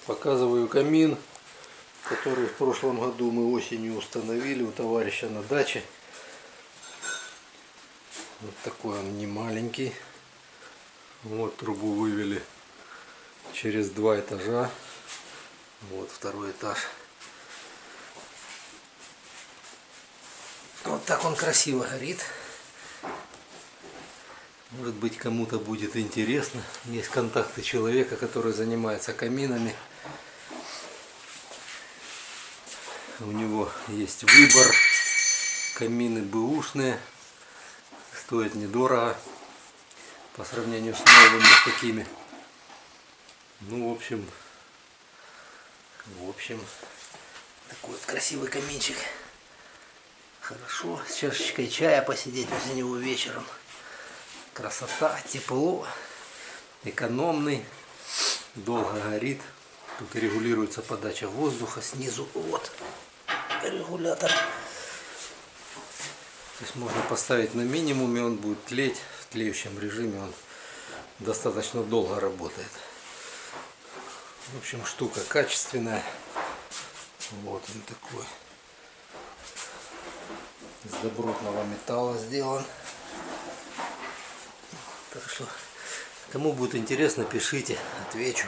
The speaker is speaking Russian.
Показываю камин, который в прошлом году мы осенью установили у товарища на даче. Вот такой он, не маленький. Вот трубу вывели через 2 этажа. Вот второй этаж. Вот так он красиво горит. Может быть, кому-то будет интересно. Есть контакты человека, который занимается каминами. У него есть выбор. Камины бэушные. Стоят недорого по сравнению с новыми такими. Ну, в общем, такой вот красивый каминчик. Хорошо, с чашечкой чая посидеть возле него вечером. Красота, тепло, экономный, долго горит. Тут регулируется подача воздуха снизу. Вот регулятор. То есть можно поставить на минимуме, он будет тлеть в тлеющем режиме, он достаточно долго работает. В общем, штука качественная. Вот он такой. Из добротного металла сделан. Так что, кому будет интересно, пишите, отвечу.